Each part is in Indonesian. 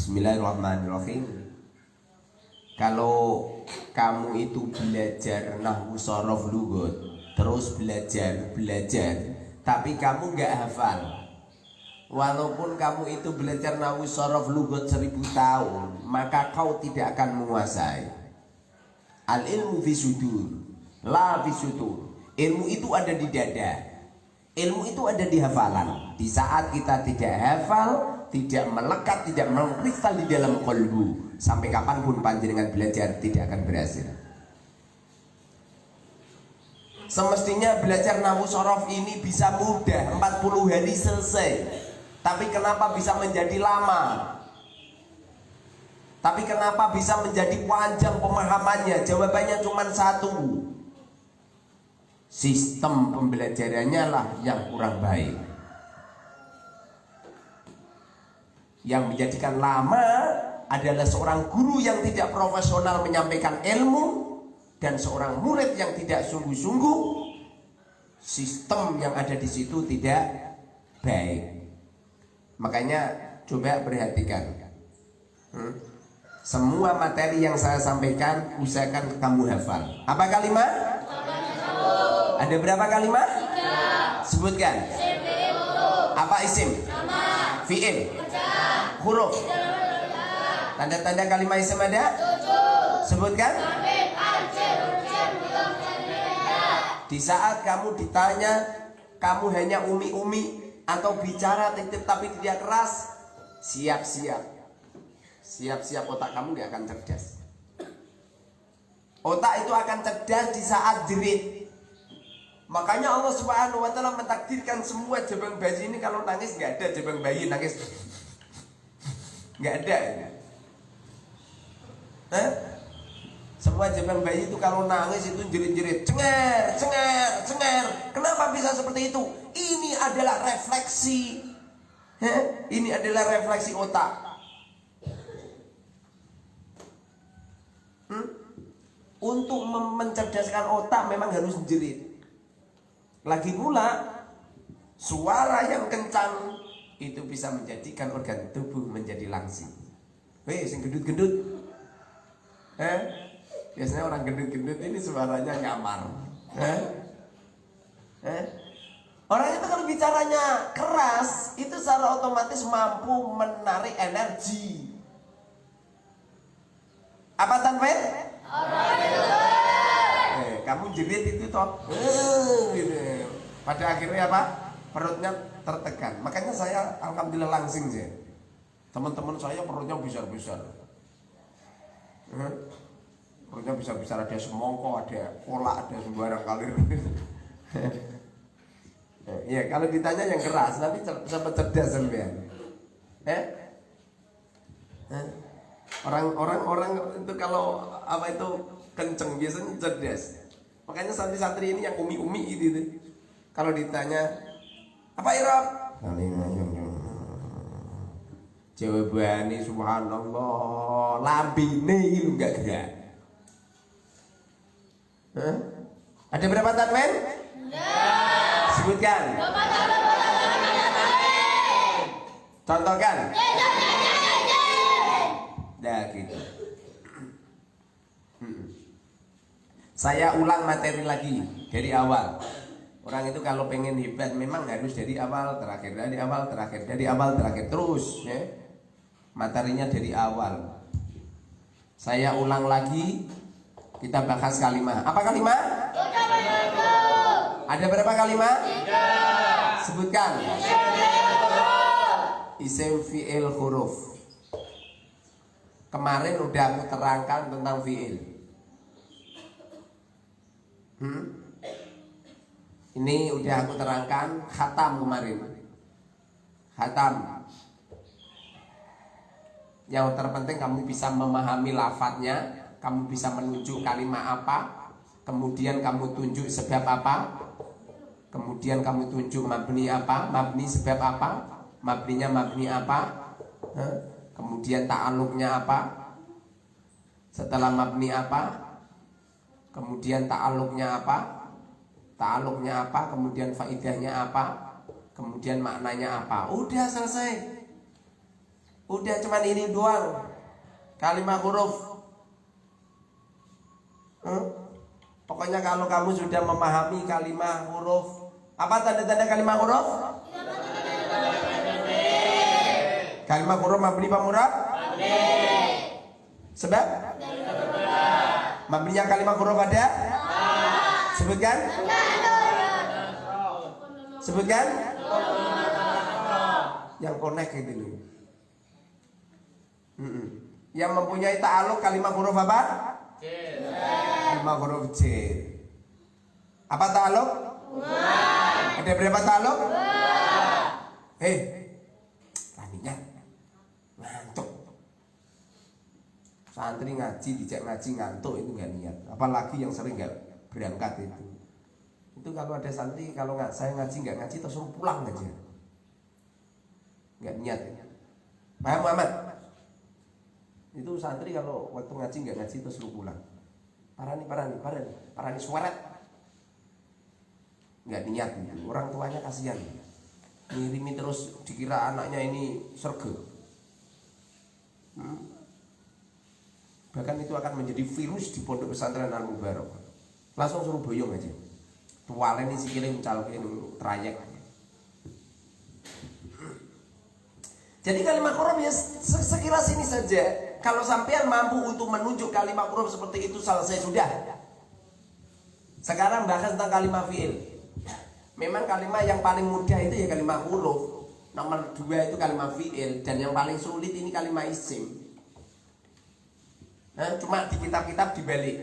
Bismillahirrahmanirrahim. Kalau kamu itu belajar nahwu shorof lugot, terus belajar, tapi kamu nggak hafal, walaupun kamu itu belajar nahwu shorof lugot 1000 tahun, maka kau tidak akan menguasai. Al ilmu fi sudur, la fi sudur. Ilmu itu ada di dada, ilmu itu ada di hafalan. Di saat kita tidak hafal, tidak melekat, tidak mengkristal di dalam kolbu, sampai kapanpun panjenengan belajar tidak akan berhasil. Semestinya belajar nahwu shorof ini bisa mudah, 40 hari selesai. Tapi kenapa bisa menjadi lama? Tapi kenapa bisa menjadi panjang pemahamannya? Jawabannya cuma satu: sistem pembelajarannya lah yang kurang baik. Yang menjadikan lama adalah seorang guru yang tidak profesional menyampaikan ilmu, dan seorang murid yang tidak sungguh-sungguh. Sistem yang ada di situ tidak baik. Makanya coba perhatikan, semua materi yang saya sampaikan usahakan kamu hafal. Apa kalimat? Ada berapa kalimat? 3. Sebutkan. Apa isim? Fi'il? Huruf? Tanda-tanda kalimat isim ada? 7. Sebutkan. Di saat kamu ditanya, kamu hanya umi-umi atau bicara titip tapi tidak keras, siap-siap otak kamu tidak akan cerdas. Otak itu akan cerdas di saat jerit. Makanya Allah Subhanahu wa Ta'ala mentakdirkan semua jabang bayi ini kalau nangis nggak ada jabang bayi nangis, nggak ada. Semua jabang bayi itu kalau nangis itu jerit-jerit, cenger. Kenapa bisa seperti itu? Ini adalah refleksi. Ini adalah refleksi otak. Untuk mencerdaskan otak memang harus jerit. Lagi pula suara yang kencang itu bisa menjadikan organ tubuh menjadi langsing. Sing gendut-gendut. Biasanya orang gendut-gendut ini suaranya nyamar. Orang itu kalau bicaranya keras, itu secara otomatis mampu menarik energi. Apa tanwin? Kamu jerit itu toh, gitu. Pada akhirnya apa? Perutnya tertekan. Makanya saya alhamdulillah langsing sih. Teman-teman saya perutnya besar-besar. Perutnya bisa-bisa, ada semongko, ada kolak, ada sembarang kalir. Ya kalau ditanya yang keras, nanti sempat cerdas sampean. Orang itu kalau apa itu kenceng biasanya cerdas. Makanya santri-santri ini yang umi-umi gitu. Kalau ditanya apa Irab? Jawabannya subhanallah, lambine itu enggak gerak. Ada berapa tanwin? Sebutkan. Contohkan. Nah gitu. Saya ulang materi lagi dari awal. Orang itu kalau pengen hebat memang harus dari awal terakhir, dari awal terakhir, dari awal terakhir terus ya. Materinya dari awal. Saya ulang lagi. Kita bahas kalimat. Apa kalimat? Ada berapa kalimat? 3. Sebutkan. Isim, fi'il, huruf. Kemarin udah aku terangkan tentang fi'il. Ini udah aku terangkan khatam kemarin. Khatam. Yang terpenting kamu bisa memahami lafadznya, kamu bisa menunjuk kalimat apa, kemudian kamu tunjuk sebab apa, kemudian kamu tunjuk mabni apa, mabni sebab apa, mabninya mabni apa, kemudian ta'alluqnya apa, setelah mabni apa, kemudian ta'alluqnya apa, kemudian faidahnya apa, kemudian maknanya apa. Udah selesai. Udah cuman ini doang. Kalimat huruf. Pokoknya kalau kamu sudah memahami kalimat huruf, apa tanda-tanda kalimat huruf? Kalimat huruf mabni apa murab? Sebab? Mabninya kalimat huruf ada? Sebutkan? Sebutkan? Yang connect itu loh. Yang mempunyai ta'aluk kalimat huruf apa? Kalimat huruf J. Apa ta'aluk? Ada berapa ta'aluk? Taninya ngantuk. Santri ngaji, dijak ngaji ngantuk itu nggak niat. Apalagi yang sering nggak berangkat itu. Itu kalau ada santri, kalau nggak saya ngaji nggak ngaji terus suruh pulang aja. Nggak niat. Paham Muhammad? Itu santri kalau waktu ngaji nggak ngaji terus suruh pulang. Parani suaret. Nggak niat gitu. Orang tuanya kasihan. Ngirimi terus dikira anaknya ini serge. Bahkan itu akan menjadi virus di pondok pesantren Al Mubarak. Langsung suruh boyong aja. Tualen ini sikile uncalke trayek. Jadi kalimat huruf ya sekilas ini saja. Kalau sampean mampu untuk menunjuk kalimat huruf seperti itu selesai sudah. Sekarang bahas tentang kalimat fi'il. Memang kalimat yang paling mudah itu ya kalimat huruf. Nomor 2 itu kalimat fi'il. Dan yang paling sulit ini kalimat isim. Cuma di kitab-kitab dibalik.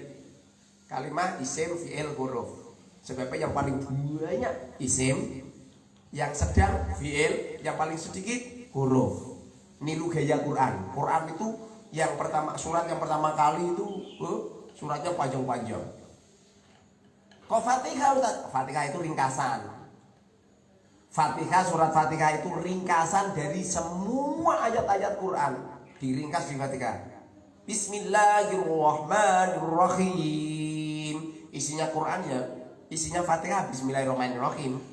Kalimat isim, fi'il, huruf. Sebabnya yang paling banyak isim, yang sedang fi'il, yang paling sedikit huruf. Niru gaya Quran. Quran itu yang pertama, surat yang pertama kali itu suratnya panjang-panjang. Kok Fatihah Ustaz? Fatihah itu ringkasan. Fatihah, surat Fatihah itu ringkasan dari semua ayat-ayat Quran. Diringkas di Fatihah. Bismillahirrahmanirrahim. Isinya Quran ya, isinya Fatihah. Bismillahirrahmanirrahim.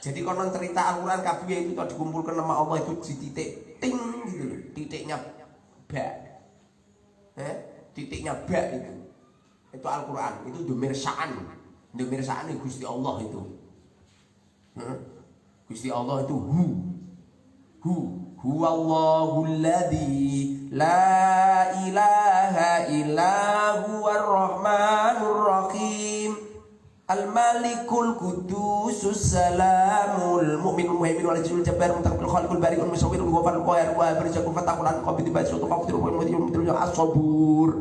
Jadi konon cerita Al-Quran kabeh itu kalau dikumpulkan nama Allah itu di titik ting gitu loh. Titiknya ba. Titiknya ba itu. Itu Al-Quran, itu domir sya'an. Domir sya'an itu Gusti Allah itu. Gusti Allah itu Huwallahul ladzi la ilaha illa huwar rahmanur rahim. Al-Malikul Qudusus Salamul Mu'minul Muhaimin wal Azizul Jabbar Mutakabbirul Khaliqul Bari'ul Musawwirul Ghaffarul Qahhar wa Barizakul Fatahul Qabidul Basil Taqafitul Mu'minul As-Sabur.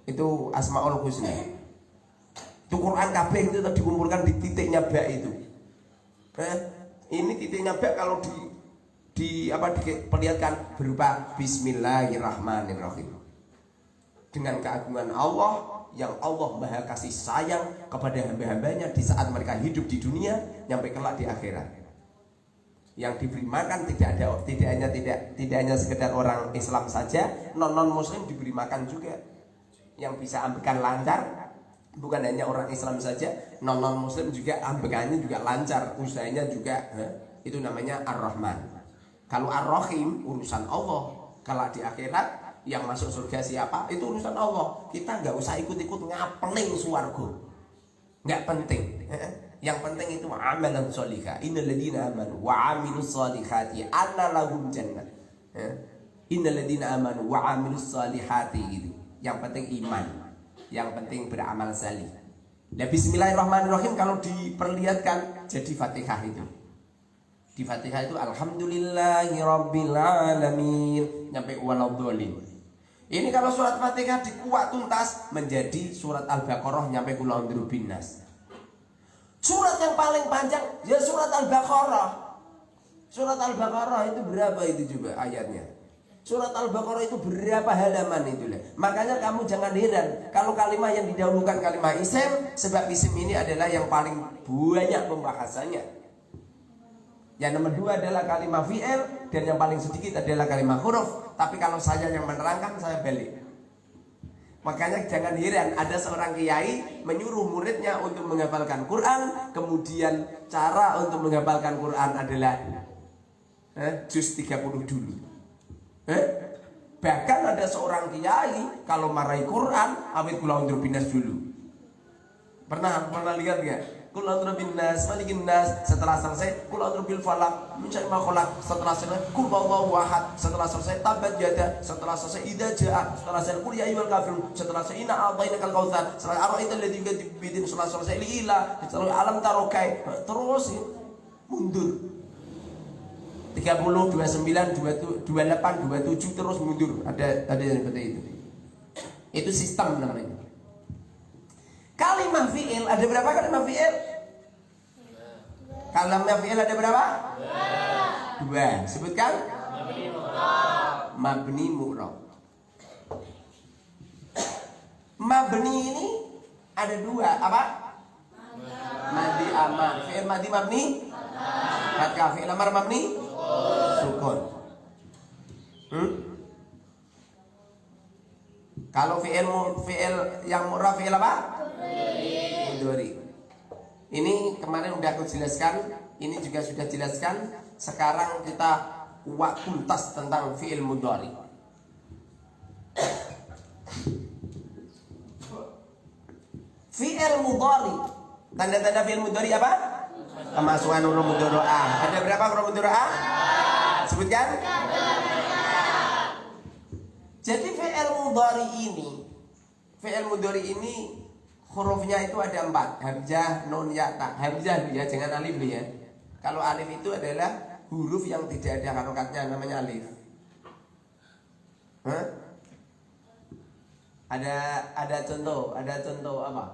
Itu Asmaul Husna. Itu Quran kabeh itu dikumpulkan di titiknya ba itu. Ini titiknya ba kalau diperlihatkan berupa Bismillahirrahmanirrahim. Dengan keagungan Allah yang Allah Maha kasih sayang kepada hamba-hambanya di saat mereka hidup di dunia sampai kelak di akhirat. Yang diberi makan tidak hanya sekedar orang Islam saja, non muslim diberi makan juga. Yang bisa ambekan lancar bukan hanya orang Islam saja, non muslim juga ambekannya juga lancar, usahanya juga. Itu namanya Ar-Rahman. Kalau Ar-Rahim urusan Allah. Kalau di akhirat yang masuk surga siapa? Itu urusan Allah. Kita nggak usah ikut-ikut ngapeling swarga. Nggak penting. Yang penting itu amalan sholihah. Innal ladzina amanu wa 'amilus sholihati anna lahum jannah. Innal ladzina amanu wa 'amilus sholihati gitu. Yang penting iman. Yang penting beramal salih. Nah, bismillahirrahmanirrahim kalau diperlihatkan jadi Fatihah itu. Di Fatihah itu alhamdulillahirabbil alamin sampai waladhdallin. Ini kalau surat Fatihah dikuak tuntas menjadi surat Al-Baqarah nyampe qul a'udzu binnas. Surat yang paling panjang ya surat Al-Baqarah. Surat Al-Baqarah itu berapa itu coba ayatnya? Surat Al-Baqarah itu berapa halaman itu lah. Makanya kamu jangan heran kalau kalimat yang didahulukan kalimat isim, sebab isim ini adalah yang paling banyak pembahasannya. Yang nomor 2 adalah kalimat fi'il dan yang paling sedikit adalah kalimat huruf. Tapi kalau saya yang menerangkan saya balik. Makanya jangan heran ada seorang kiai menyuruh muridnya untuk menghafalkan Quran, kemudian cara untuk menghafalkan Quran adalah Juz 30 dulu. Bahkan ada seorang kiai kalau marahi Quran, awit kula undur binas dulu. Pernah lihat nggak? Kul a'udzu binnas, malikin nas. Setelah selesai, kul a'udzu bil falaq, min syarri ma khalaq. Setelah selesai, kul huwallahu ahad. Setelah selesai, tabat yada. Setelah selesai, idza jaa. Setelah selesai, kul ya ayyuhal kafirun. Setelah selesai, inna a'tainakal kautsar. Setelah ara'aital ladzi yukadzdzibu bidin. Setelah selesai, ila. Setelah alam tarokai. Terus ya, mundur. 30, 29, 28, 27 terus mundur. Ada yang seperti itu. Itu sistem namanya. Kalimah fi'il ada berapa kalimah fi'il? Kalimah fi'il ada berapa? Dua. Sebutkan. Mabni mu'rab. Mabni ini ada dua. Apa? Madi amar. Fi'il madi mabni. Fathah. Fi'il amar mabni. Sukun. Kalau fi'il yang mu'rab fi'il apa? Mudhari. Ini kemarin udah aku jelaskan, ini juga sudah jelaskan. Sekarang kita kuak tuntas tentang fi'il mudhari. Fi'il mudhari, tanda-tanda fi'il mudhari apa? Kemasukan huruf mudhari'ah. Ada berapa huruf mudhari'ah? Sebutkan. Jadi fi'il mudhari ini hurufnya itu ada 4, hamzah, nun, ya, ta. Hamzah ya, jangan alif ya. Kalau alif itu adalah huruf yang tidak ada harokatnya, namanya alif. Ada contoh apa?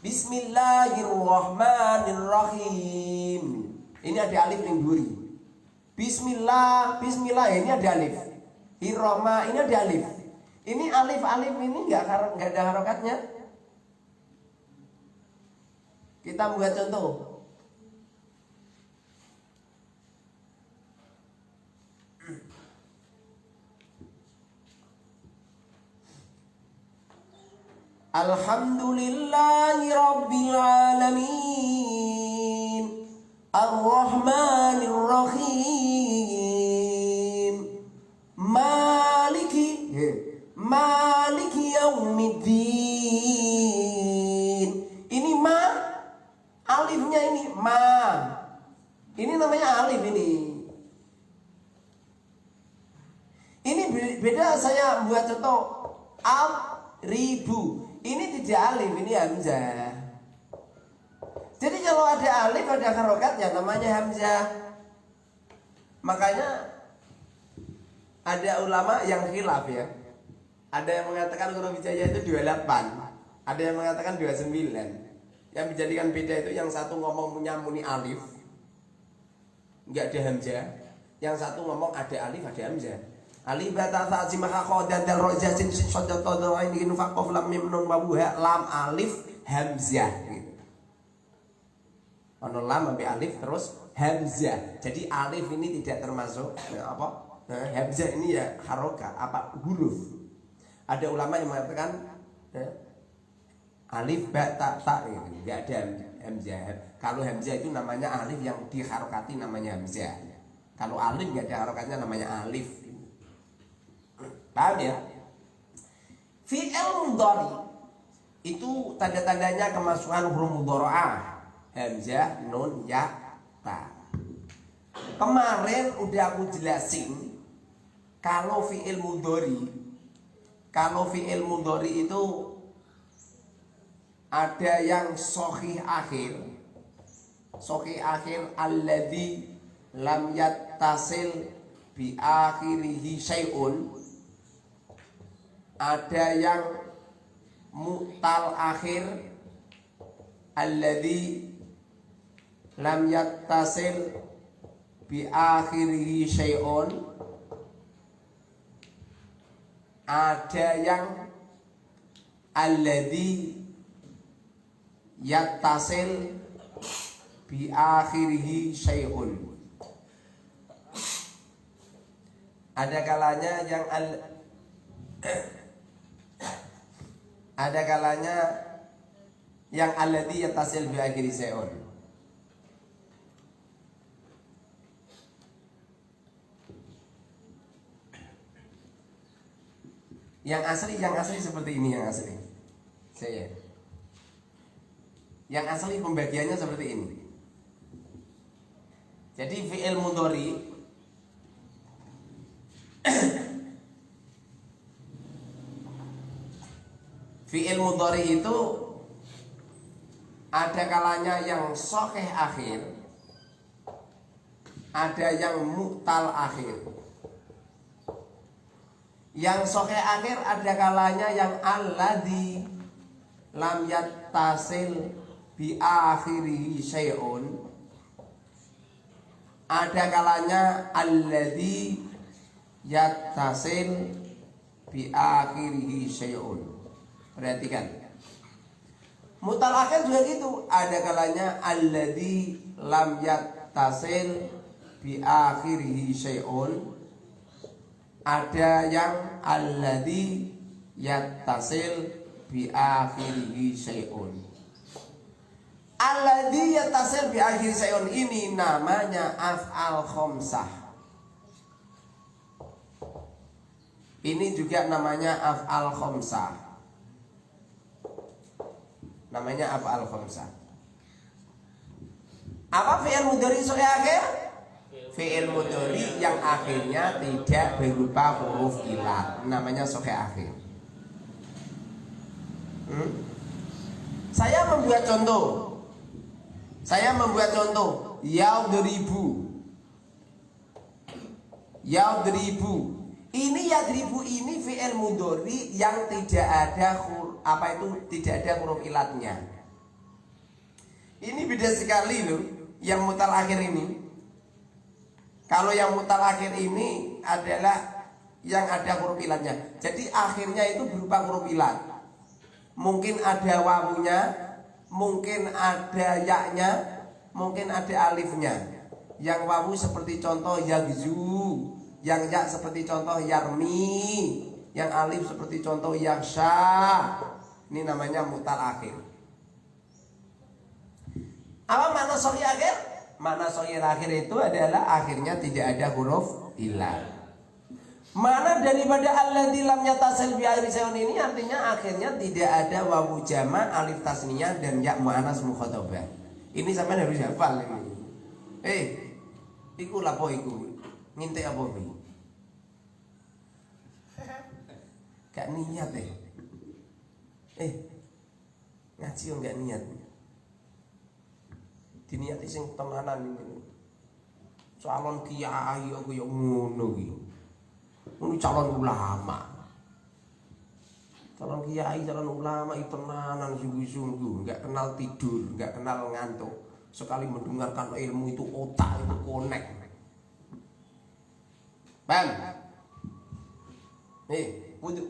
Bismillahirrahmanirrahim. Ini ada alif yang duri. Bismillah ini ada alif. Irrahma ini ada alif. Ini alif ini nggak ada harokatnya. Kita buat contoh. Alhamdulillahi rabbil alamin. Ar-Rahmanir Rahim. Maliki yaumiddin. Ini ma, alifnya ini ma. Ini namanya alif ini. Ini beda saya buat contoh ribu. Ini tidak alif, ini hamzah. Jadi kalau ada alif ada harokatnya namanya hamzah. Makanya ada ulama yang khilaf ya. Ada yang mengatakan huruf hijaiyah itu 28, ada yang mengatakan 29. Yang menjadikan beda itu yang satu ngomong punya muni alif, enggak ada hamzah. Yang satu ngomong ada alif, ada hamzah. Alif bata ta zimaha qadan dal rojasin sadaqah dawain ini faqaf lam mim nun babuha lam alif hamzah gitu. Ono lam sampai alif terus hamzah. Jadi alif ini tidak termasuk apa? Hamzah ini ya harokat apa huruf. Ada ulama yang mengatakan alif ba ta gitu. Enggak ada hamzah. Kalau hamzah itu namanya alif yang diharokati namanya hamzah. Kalau alif enggak ada harokatnya namanya alif. Paham ya? Fi'il mudhari itu tanda-tandanya kemasukan huruf mudhari'ah. Hamzah, nun, ya, ta. Kemarin udah aku jelasin kalau fi'il mudhari itu ada yang sahih akhir. Sahih akhir alladzi lam yattasil bi akhirihi syai'un. Ada yang mu'tal akhir alladzi lam yattasil bi akhirihi syai'un. Ada yang alladzi yattasil bi akhirihi syai'un. Ada kalanya yang alladzi yattasil bi akhirihi syai'un. Yang asli seperti ini yang asli. Saya. Yang asli pembagiannya seperti ini. Jadi fi'il mudhari fi'il mudhari itu ada kalanya yang sahih akhir, ada yang mu'tal akhir. Yang sahih akhir ada kalanya yang alladzi lam yattasil bi akhirihi syai'un. Ada kalanya alladzi yattasil bi akhirihi syai'un. Perhatikan. Mutal akhir juga gitu. Ada kalanya alladzi lam yattasil bi akhirihi syai'un. Ada yang alladzi yattasil bi akhirihi syai'un. Alladzi yattasil bi akhirihi syai'un ini namanya af'al khamsah. Ini juga namanya af'al khamsah. Namanya af'al khamsah. Apa fi'il mudhari sahih akhir? Fi'il mudhari yang akhirnya tidak berupa huruf ilat, namanya sahih akhir. Saya membuat contoh. Yadribu. Ini yadribu ini fi'il mudhari yang tidak ada tidak ada huruf ilatnya. Ini beda sekali loh yang mutal akhir ini. Kalau yang mutal akhir ini adalah yang ada huruf ilatnya. Jadi akhirnya itu berupa huruf ilat. Mungkin ada wawunya, mungkin ada yaknya, mungkin ada alifnya. Yang wawu seperti contoh yagzu, yang yak seperti contoh yarmi, yang alif seperti contoh yaksha. Ini namanya mutal akhir. Apa makna sahih akhir? Makna sahih akhir itu adalah akhirnya tidak ada huruf ilah. Mana daripada alladzi lam yattasil bi akhiri syai'un ini artinya akhirnya tidak ada wawu jama', alif tasniyah dan ya muannas mukhatabah. Ini sampean harus hafal ini. Iku lapo iku? Ngintek apa iki? Gak niat ngaji yo gak niat. Diniati sing tenanan ini. Calon kiai aku yo ngono iki. Ini calon ulama. Calon kiai, calon ulama itu tenanan sungguh-sungguh, enggak kenal tidur, enggak kenal ngantuk. Sekali mendengarkan ilmu itu otak itu connect. Bang. Wudu.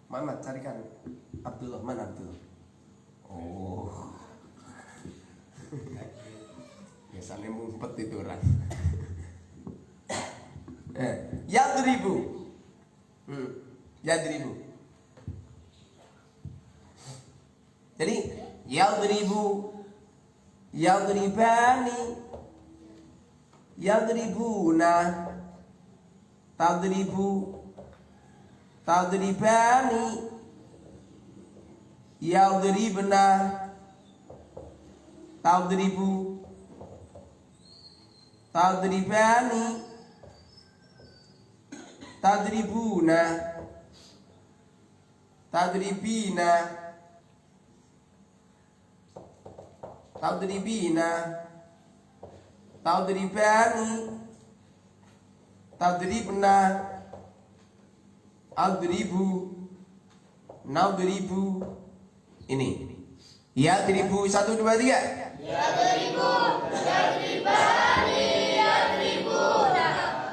Mana carikan Abdullah, mana Abdul? Oh. Biasanya ngumpet itu orang. Yadribu. Yadribu. Jadi yadribu, yadribani, yadribuna, tadribu, tadribani, yadribna, tadribu, tadribani, tadribuna, tadribina, tadribina, tadribani, tadribna, adribu, nadribu. Ini yadribu 1 2 3. Yadribu, yadribani, yadribuna,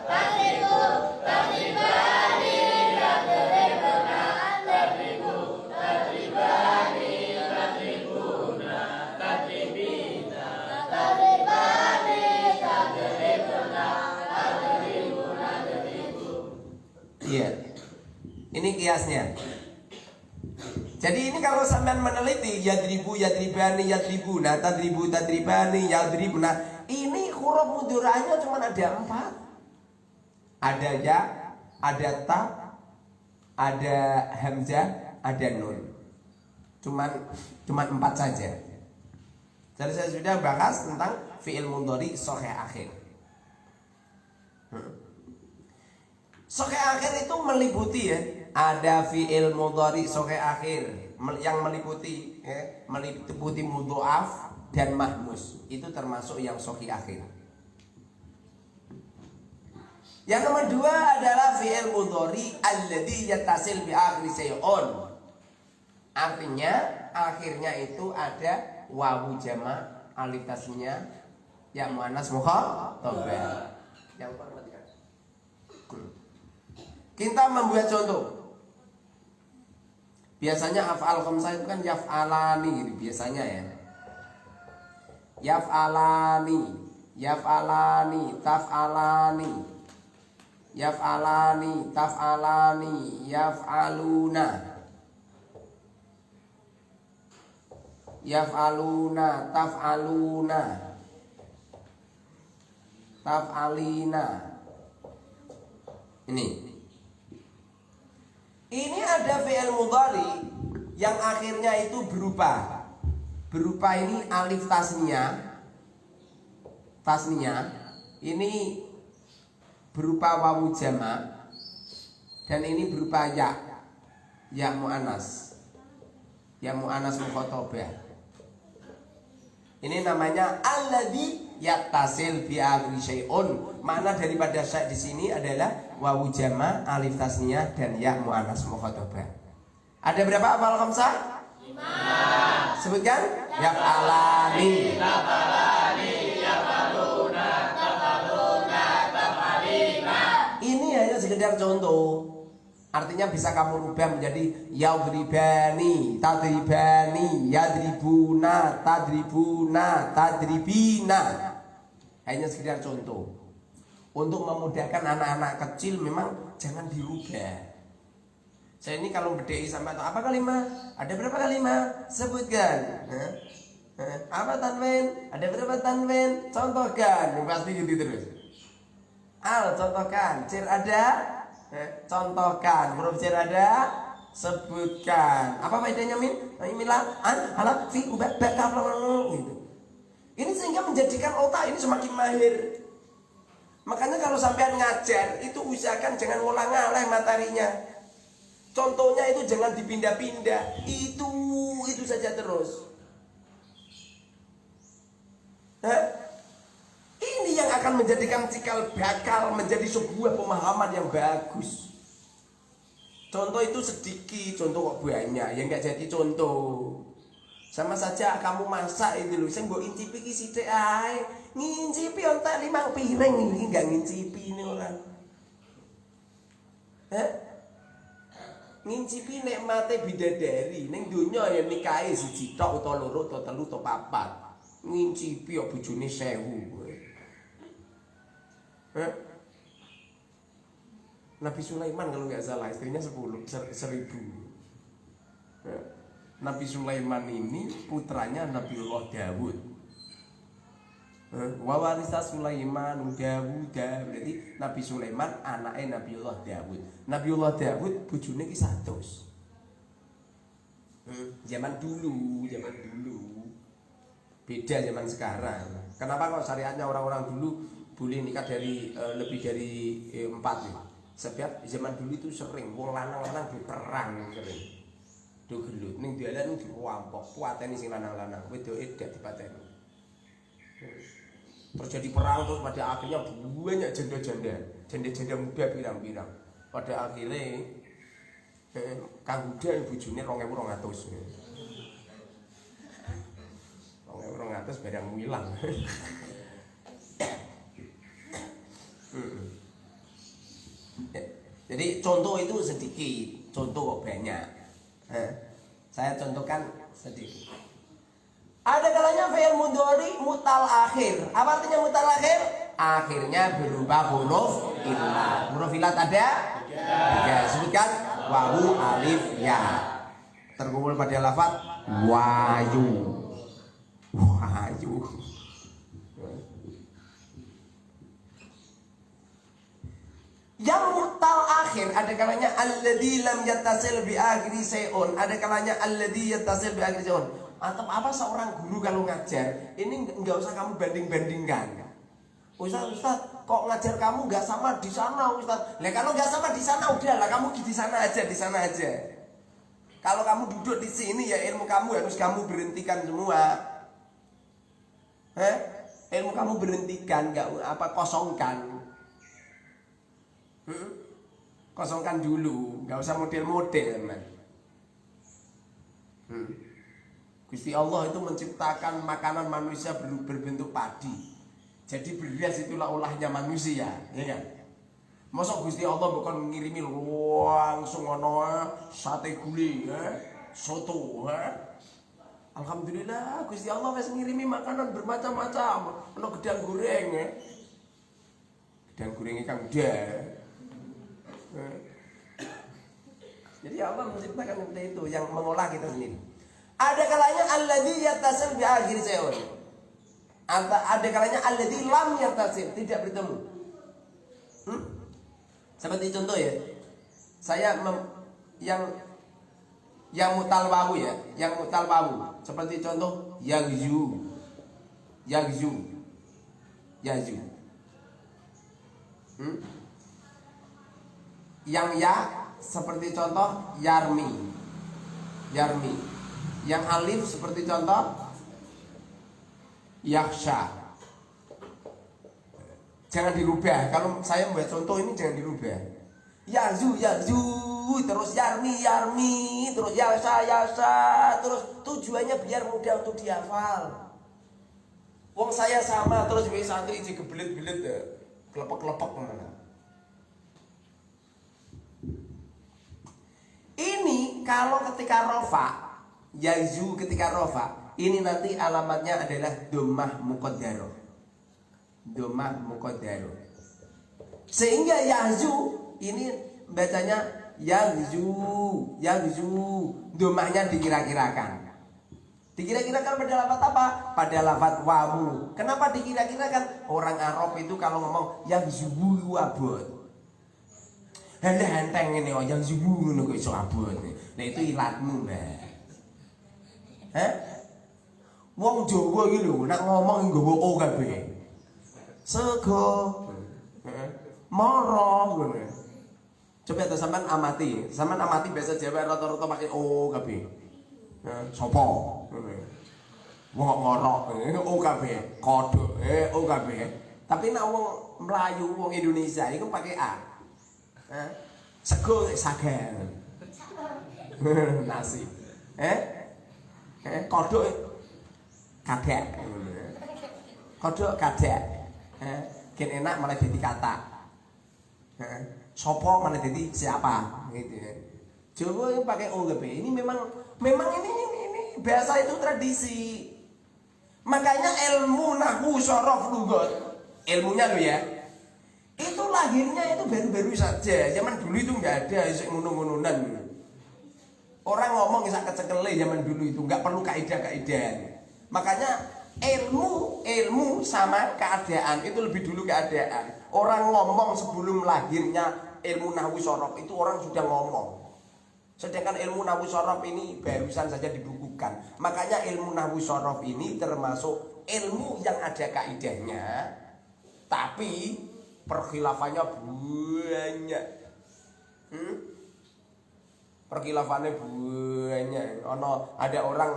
tadribu, tadribani, yadribuna, tadribu, tadribani, yadribuna, tadribina, tadribani, tadribuna, tadribuna, tadribu. Iya. Ini kiasnya. Jadi ini kalau sampean meneliti yadribu, yadribani, yadribuna, tadribu, tadribani, yadribuna, ini huruf mudhari'nya cuma ada 4. Ada ya, ada ta, ada hamzah, ada nun. Cuman 4 saja. Jadi saya sudah bahas tentang fi'il mudhari sahih akhir. Sahih akhir itu meliputi ya, ada fi'il mudhari sahih akhir yang meliputi ya, meliputi mudhoaf dan mahmus. Itu termasuk yang sahih akhir. Yang nomor 2 adalah fi'il mudhari alladzi yattasil bi akhir syai'un. Artinya akhirnya itu ada wawu jama', alif tasniah, ya muannas mukhatabah. Yang perhatikan. Kita membuat contoh. Biasanya af'al khamsah itu kan yaf'alani gitu biasanya ya. Yaf'alani, yaf'alani, taf'alani. Yaf'alani, taf'alani, yaf'aluna. Yaf'aluna, taf'aluna. Taf'alina. Ini ada fi'il mudhari yang akhirnya itu berupa ini alif tasniah. Ini berupa wawu jama' dan ini berupa ya muannas. Ya muannas mukhatabah. Ini namanya alladzi yattasil bi akhir syai'un. Makna daripada syai' di sini adalah wawu jama', alif tasniah dan ya muannas mukhatabah. Ada berapa hafal khamsah? 5. Sebutkan. Yaf'alani, taf'alani, yaf'aluna, taf'aluna, taf'alina. Ini hanya sekedar contoh. Artinya bisa kamu rubah menjadi yadribani, tadribani, yadribuna, tadribuna, tadribina. Hanya sekedar contoh. Untuk memudahkan anak-anak kecil memang jangan dirubah. Saya ini kalau bedai sama apa kalimat? Ada berapa kalimat? Sebutkan. Apa tanwin? Ada berapa tanwin? Contohkan. Pasti gitu terus. Contohkan. Cir ada? Contohkan. Huruf cir ada? Sebutkan. Apa bedanya min? Milah, halal, fi, ubah, kaf, gitu. Ini sehingga menjadikan otak ini semakin mahir. Makanya kalau sampean ngajar itu usahakan jangan ngulang-ngalah materinya. Contohnya itu jangan dipindah-pindah. Itu saja terus. Ini yang akan menjadikan cikal bakal menjadi sebuah pemahaman yang bagus. Contoh itu sedikit, contoh kok banyak, ya nggak jadi contoh. Sama saja kamu masak itu loh, saya mbok incipi ki sithik ae. Ngincipi ontak 5 piring iki enggak ngincipi ini orang. Ngincipi nikmate bidadari ning donya ya nikahe siji tok utawa loro utawa telu utawa papat. Ngincipi kok bojone 1000 kowe. Nabi Sulaiman kalau nggak salah istrinya 1000. Nabi Sulaiman ini putranya Nabiullah Dawud. Wa warisa Sulaiman Dawud, berarti Nabi Sulaiman anaknya Nabiullah Dawud. Nabiullah Dawud bojone ki 100. Zaman dulu. Beda zaman sekarang. Kenapa kok syariatnya orang-orang dulu boleh nikah dari lebih dari 4 ya? Sebab zaman dulu itu sering wong lanang-lanang diperang sering. Do gelut ning dalan diwampok, kuateni sing lanang-lanang, wedoke gak dipateni. Terjadi perang terus pada akhirnya banyak janda-janda muda pirang-pirang. Pada akhirnya Kang Huda bojone 2200. 2200 barang milang. Jadi contoh itu sedikit, contoh kok banyak. Saya contohkan sedikit. Ada kalanya fi'il mudhari mutal akhir. Apa artinya mutal akhir? Akhirnya berupa huruf illah. Huruf illah ada 3. Sebutkan wawu, alif, ya. Terkumpul pada lafaz wayu. Yang mu'tal akhir ada kalanya alladzi lam yattasil bi akhiri sayun, ada kalanya alladzi yattasil bi akhiri sayun. Atau apa seorang guru kalau ngajar, ini enggak usah kamu banding-bandingkan. Ustaz, kok ngajar kamu nggak sama di sana, Ustaz? Lah kalau nggak sama di sana udahlah kamu di sana aja. Kalau kamu duduk di sini ya ilmu kamu harus kamu berhentikan semua. Ilmu kamu berhentikan, nggak kosongkan. Kosongkan dulu, nggak usah model-model, man. Gusti Allah itu menciptakan makanan manusia berbentuk padi. Jadi beras itulah olahnya manusia, ya kan? Masa Gusti Allah bukan ngirimi langsung ono sate gulai, soto, Alhamdulillah Gusti Allah wis ngirimi makanan bermacam-macam. Ono gedang goreng, gedang goreng ikan udah. Jadi Allah menciptakan seperti itu yang mengolah kita sendiri. Ada kalanya alladzi yattasil bi akhir sayun. Ada kalanya alladzi lam yattasil, tidak bertemu. Seperti contoh ya. Saya yang mutal wawu ya, yang mutal wawu. Seperti contoh yagzu. Yang ya seperti contoh yarmi. Yang alif seperti contoh yaksha. Jangan dirubah. Kalau saya membuat contoh ini jangan dirubah. Yazu, terus yarmi, terus yasa, terus tujuannya biar mudah untuk dihafal. Wong saya sama terus wis santri iki gebelit-belit ya. Kelepek-kelepek mana. Ini kalau ketika rofa, yazu ketika rofa, ini nanti alamatnya adalah dhammah muqaddarah. Dhammah muqaddarah. Sehingga yazu ini bacanya yazu. Dhammahnya dikira-kirakan. Dikira-kirakan pada lafaz apa? Pada lafaz wawu. Kenapa dikira-kirakan? Orang Arab itu kalau ngomong yazu abot. Henteng ini yang zubu ngono kok iso abot. Nah itu ilatmu, Mbak. Wong Jawa iki lho nek ngomong nggawa o kabeh. Sego. Moro ngono. Coba to sampean amati bahasa Jawa rata-rata pakai o kabeh. Sopo? Ngono. Wong ngorok o kabeh, kodhok o kabeh. Tapi nek wong Melayu, wong Indonesia iku pakai a. Sego sagan. Nasi. Kodhok kadek. Kodhok kadek. Ken enak malah jadi kata. Sopo malah jadi siapa gitu ya. Jawa yang pakai o kabeh. Ini memang ini bahasa itu tradisi. Makanya ilmu nahwu sorof lugat, ilmunya lo ya. Itu lahirnya itu baru-baru saja. Zaman dulu itu nggak ada isek ngono-ngononan. Orang ngomong isak kecekele zaman dulu itu nggak perlu kaidah-kaidah. Makanya ilmu sama keadaan itu lebih dulu keadaan. Orang ngomong sebelum lahirnya ilmu nahwu sorof itu orang sudah ngomong. Sedangkan ilmu nahwu sorof ini barusan saja dibukukan. Makanya ilmu nahwu sorof ini termasuk ilmu yang ada kaidahnya, tapi perkhilafannya banyak. Perkhilafannya banyak. Ada orang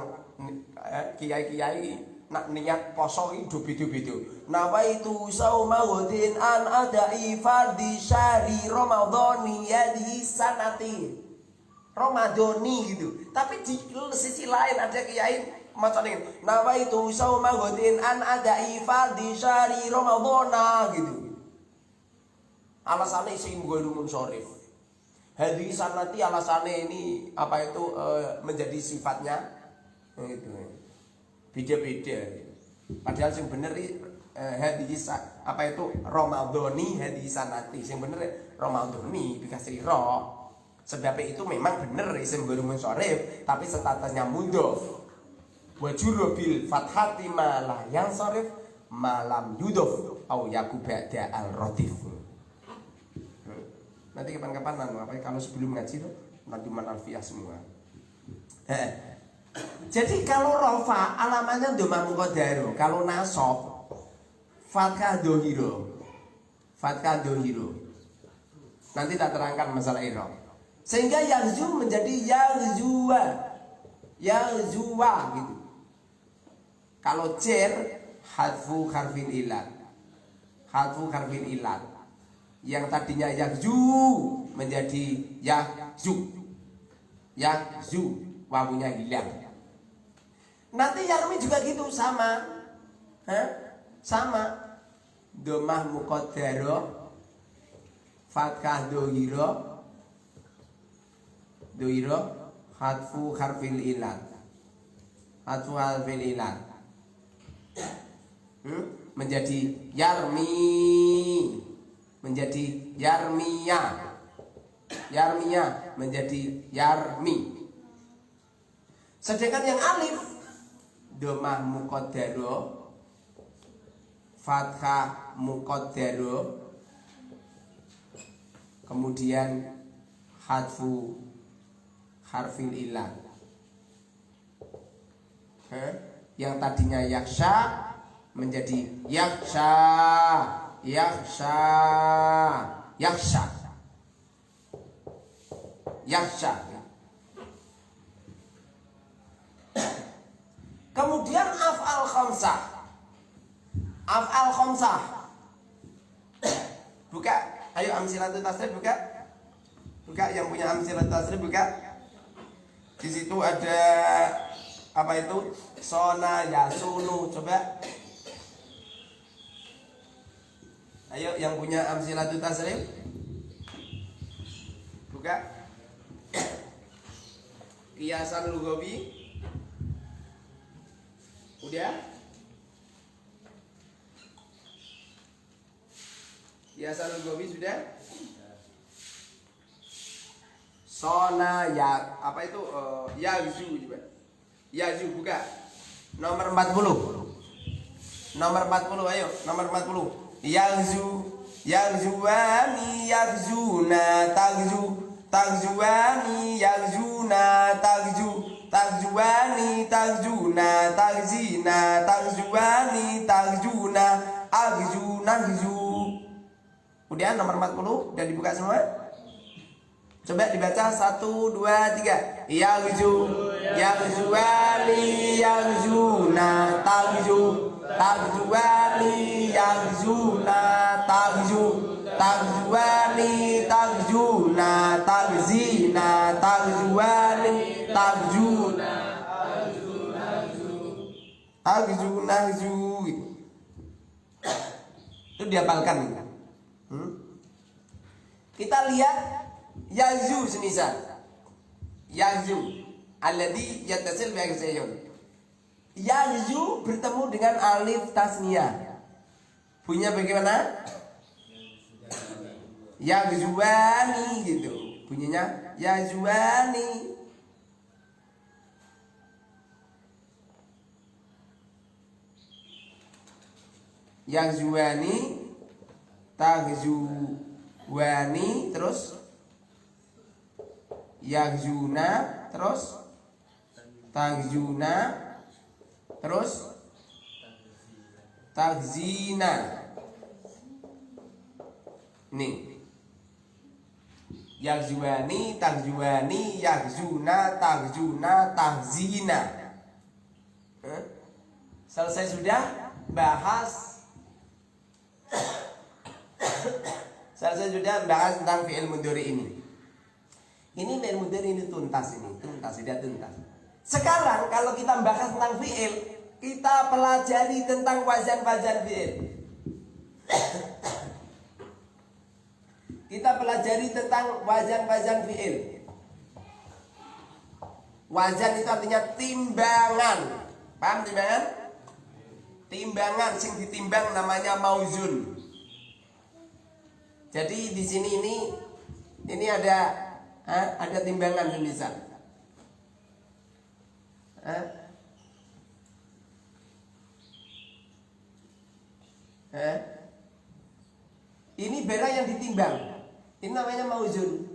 kiai-kiai nak niat poso itu beda-beda. Nawaitu saumaudin an adai fardhi syahri ramadhani yadi sanati. Ramadhani gitu. Tapi di sisi lain ada kiai macam ini. Nawaitu saumaudin an adai fardhi syahri ramadhana gitu. Alasannya isi mughairun syarif. Hadis sanati alasannya ini apa itu menjadi sifatnya itu beda-beda. Padahal yang bener hadis apa itu Ramadhani hadis sanati. Yang bener Ramadhani dikasih ro. Sebab itu memang bener isim mughairun syarif tapi statusnya mudhof. Wa jurubil fathati malah yang syarif malam yudhof au yakubada al-radif. Nanti kapan-kapan kalau sebelum ngaji tuh nanti alfiyah semua. Jadi kalau rofa alamannya domah muqaddaro, kalau nasab fathah dohiro. Fathah dohiro. Nanti tak terangkan masalah i'rab. Sehingga yahzu menjadi yahzuwa. Yahzuwa gitu. Kalau jar hadfu harfin ilat. Hadfu harfin ilat. Yang tadinya yahzu menjadi yahzu. Yahzu, wawunya hilang. Nanti yarmi juga gitu sama. Sama. Domah muqaddaro fathah dohiro hadfu harfil ilat. Hadfu harfil ilat menjadi yarmi, menjadi yarmiya. Yarmiya menjadi yarmi. Sedangkan yang alif domah muqaddaro fathah muqaddaro kemudian hadfu harfil ilah. Yang tadinya yaksha menjadi yaksha, yaksha, yaksha, yaksha. Kemudian af'al khamsah. Af'al khamsah. Buka, ayo amsilatul tasrif buka. Buka yang punya amsilatul tasrif buka. Di situ ada apa itu? Sona yasunu, coba. Ayo yang punya amsilatul tasrif. Buka. Kiasan lugawi. Udah? Kiasan lugawi sudah? Sona ya apa itu yahzu juga. Yahzu buka. Nomor 40. Nomor 40 ayo, nomor 40. Yahzu, yahzuani yahzuna tagzu, tagzuani yahzuna tagzu, tagzuani tagzuna tagzina, tagzuani tagzuna agzu nagzu. Udah nomor 40 udah dibuka semua? Coba dibaca 1 2 3. Yahzu, yahzuani yahzuna tagzu, tagzuani yahzuna tagzu, tagzuani tagzuna tagzina, tagzuani tagzuna agzu nagzu. Itu dihafalkan. Kita lihat yahzu semisal yahzu alladhi yattasil bi aksayun. Yahzu bertemu dengan alif tasniyah. Bunyinya bagaimana? Yahzuani gitu. Bunyinya yahzuani. Yahzuani, tagzuwani, terus yahzuna, terus tagzuna, terus tagzina. Nih yahzuani, tagzuwani, yahzuna, tagzuna, tagzina. Selesai sudah bahas. Selesai sudah bahas tentang fi'il mudhari ini. Ini fi'il mudhari ini tuntas, sudah tuntas. Sekarang kalau kita bahas tentang fi'il, kita pelajari tentang wazan-wazan fi'il. Kita pelajari tentang wazan-wazan fi'il. Wazan itu artinya timbangan. Paham timbangan? Timbangan sing ditimbang namanya mauzun. Jadi di sini ini ada timbangan semisal. Ini barang yang ditimbang. Ini namanya mauzun.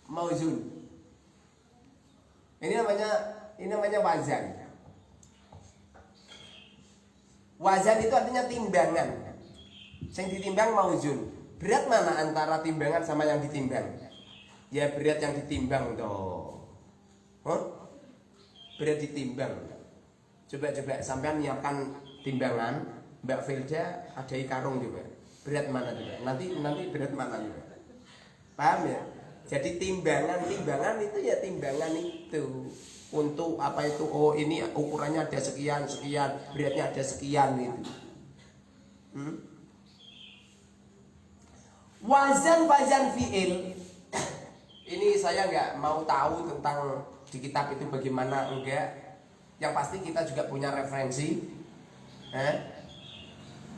Mauzun. Ini namanya wazan. Wazan itu artinya timbangan. Yang ditimbang mauzun. Berat mana antara timbangan sama yang ditimbang? Ya berat yang ditimbang toh. Berat ditimbang. Coba sampean nyiapkan timbangan. Mbak Felda ada karung juga. Berat mana juga? Nanti berat mana juga? Paham ya? Jadi timbangan itu ya timbangan itu untuk apa itu? Oh ini ukurannya ada sekian, beratnya ada sekian itu. Wazan fi'il. Ini saya nggak mau tahu tentang di kitab itu bagaimana enggak. Yang pasti kita juga punya referensi.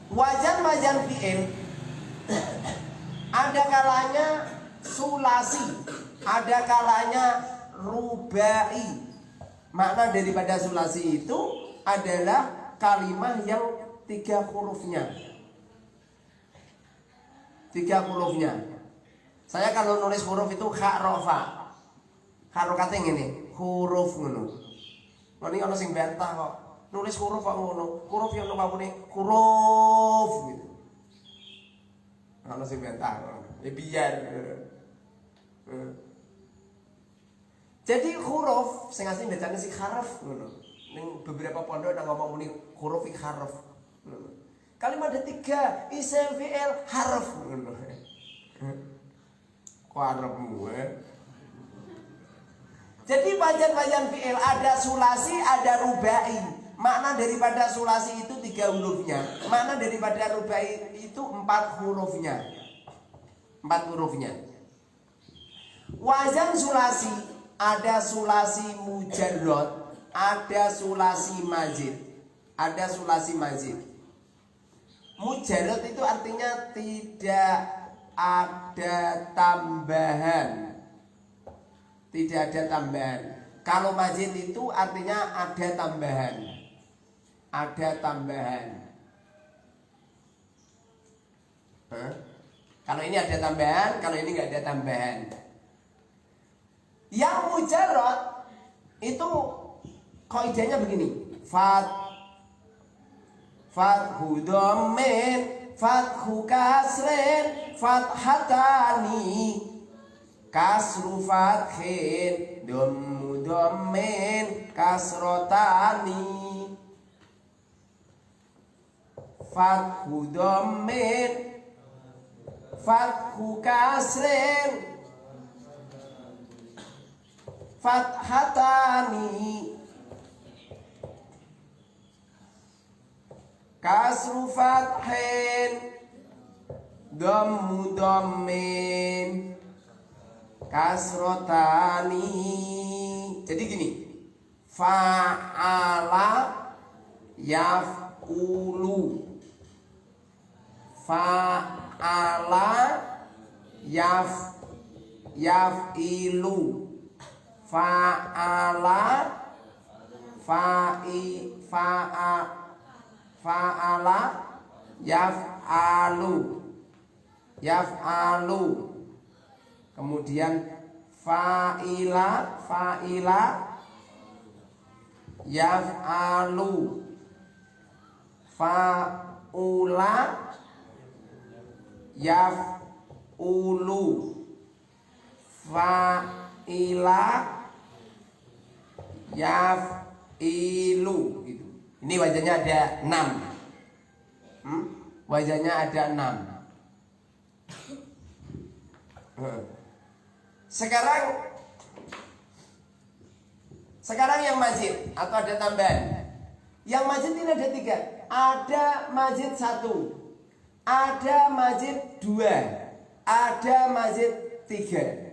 Wazan fi'il ada kalanya sulasi, ada kalanya rubai. Makna daripada sulasi itu adalah kalimat yang 3 hurufnya. 3 hurufnya. Saya kalau nulis huruf itu harofa. Harokatnya ngene, huruf ngono. Ini ono sing bantah kok. Nulis huruf kok ngono. Huruf yang ono apune huruf gitu. Ono sing bantah. Ya biar. Jadi huruf sing asli bacane sing harf ngono. Ning beberapa pondok nang ngomong muni huruf iki harf. Kalimat ada 3, isim fi'il harf ngono. Kok arepmu Jadi wazan fi'il ada sulasi, ada rubai. Makna daripada sulasi itu 3 hurufnya. Makna daripada rubai itu 4 hurufnya. 4 hurufnya. Wazan sulasi, ada sulasi mujarrad, ada sulasi mazid. Ada sulasi mazid. Mujarrad itu artinya tidak ada tambahan. Tidak ada tambahan. Kalau mazid itu artinya ada tambahan. Ada tambahan. Kalau ini ada tambahan, kalau ini nggak ada tambahan. Yang mujarrad itu kaidahnya begini. Fathu dhammin, fathu kasrin, fathatani, kasru fathin, dhammu dhammin, kasrotani. Fathu dhammin, fathu kasrin, fathatani, kasru fathin, dhammu dhammin, kasrotani. Jadi gini, fa'ala yaf'ulu, fa'ala yaf'ilu, fa'ala fa'ala yaf'alu, kemudian fa'ila yaf'alu, fa'ula yaf'ulu, fa'ila yaf'ilu gitu. Ini wajahnya ada 6. Wajahnya ada 6. Sekarang yang mazid atau ada tambahan. Yang mazid ini ada 3. Ada mazid 1, ada mazid 2, ada mazid 3.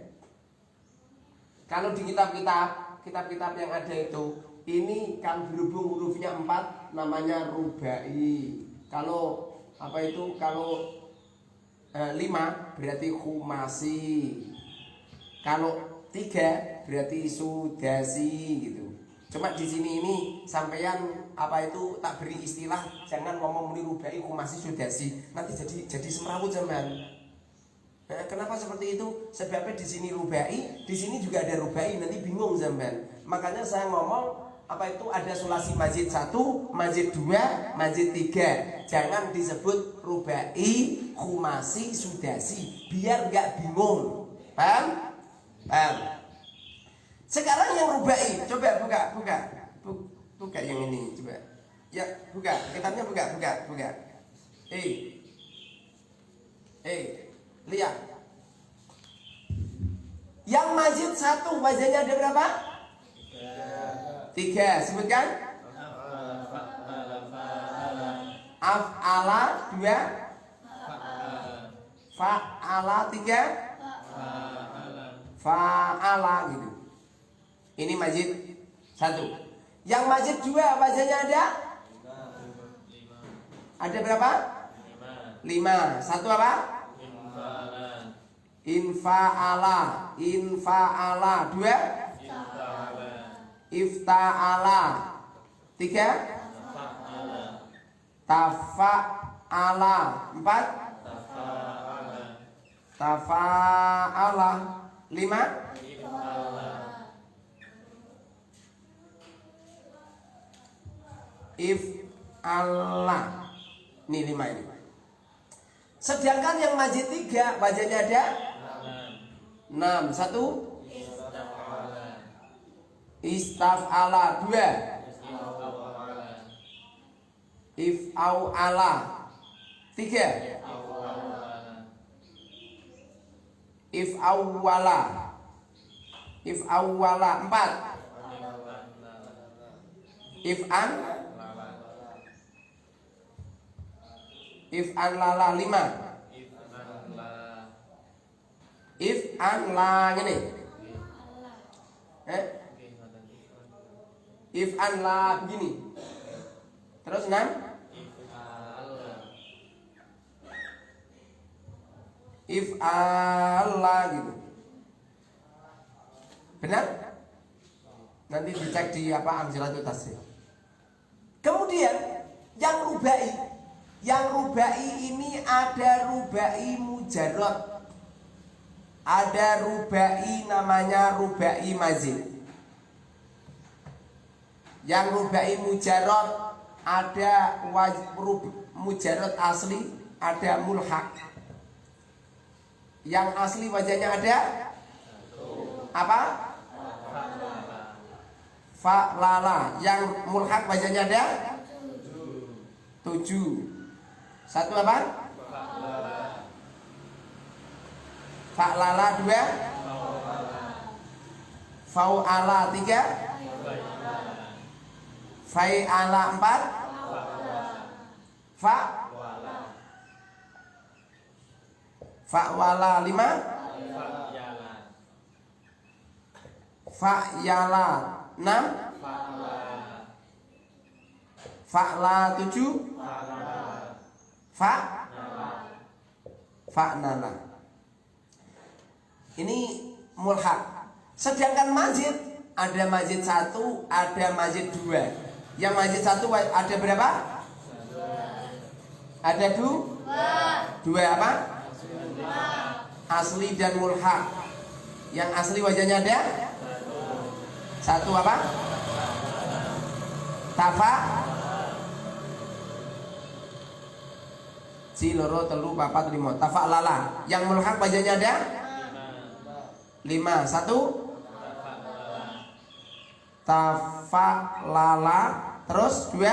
Kalau di kitab-kitab yang ada itu, ini kan berhubung hurufnya 4 namanya rubai. Kalau kalau 5 berarti khumasi. Kalau 3 berarti sudasi gitu. Cuma di sini ini sampeyan apa itu tak beri istilah, jangan ngomong muni rubai khumasi sudasi, nanti jadi semrawut sampean. Kenapa seperti itu? Sebabnya di sini rubai, di sini juga ada rubai, nanti bingung sampean. Makanya saya ngomong apa itu ada sulasi majid 1, majid 2, majid 3. Jangan disebut rubai, khumasi, sudasi, biar nggak bingung. Paham? Paham? Sekarang yang rubai, coba buka yang ini, coba. Ya, buka, kitabnya buka. Lihat. Yang majid 1 wazannya ada berapa? 3. Sebutkan. Af'ala 2. Fa'ala 3. Fa'ala gitu. Ini majid 1. Yang majid 2 wazannya ada? Ada berapa? 5. 1 apa? Infa'ala. 2. Ifta'ala. 3. Tafa'ala. 4. Tafa'ala. 5. If'ala. Ini 5 ini. Sedangkan yang majid 3 wajahnya ada 6. 1. Istaf'ala. 2. If'au'ala. 3. If'auwala. 4. If'an lala. 5. If'an la ngene. If'an la begini. Terus 6. If'ala gitu. Benar? Nanti dicek di apa Amzilatul Tasrif. Kemudian yang rubai ini ada rubai mujarrad, ada rubai namanya rubai mazid. Yang rubai mujarrad ada mujarrad asli, ada mulhaq. Yang asli wajahnya ada apa? Fa'lala. Yang mulhaq wajahnya ada 7. 1 apa? Fa'lala. 2. Fa'ala. 3. Fa'ala. 4. Fa'wala. 5. Fa'yala. 6. Fa'la. 7. Fa'nala. Ini mulhaq. Sedangkan majid, ada majid 1, ada majid 2. Yang majid 1 ada berapa? Ada 2 apa? Asli dan mulhaq. Yang asli wajahnya ada 1 apa? Tafa. Si loro telu papat 5. Tafa lala. Yang mulhaq wajahnya ada 5. 1. Tafa lala. Terus 2.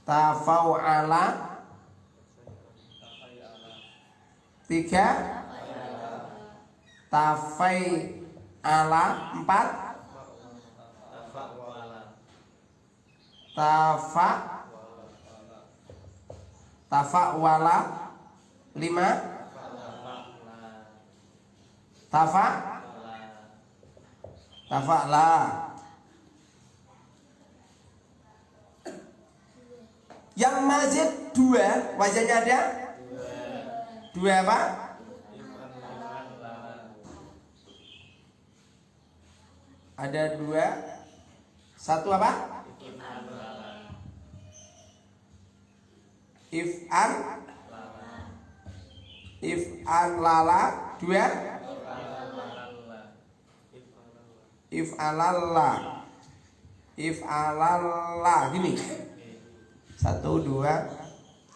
Tafau'ala. 3. Tafai'ala. 4. Tafa'wala. 5. Tafa'la. Yang mazid 2 wajahnya ada 2 apa? Ada dua. Satu apa? If'an lala. Dua. If'alalla. Gini. 1, 2,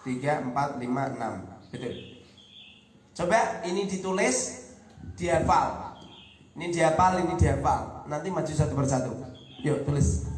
3, 4, 5, 6. Betul. Coba ini ditulis, dihafal. Ini dihafal, ini dihafal. Nanti maju satu persatu. Yuk tulis.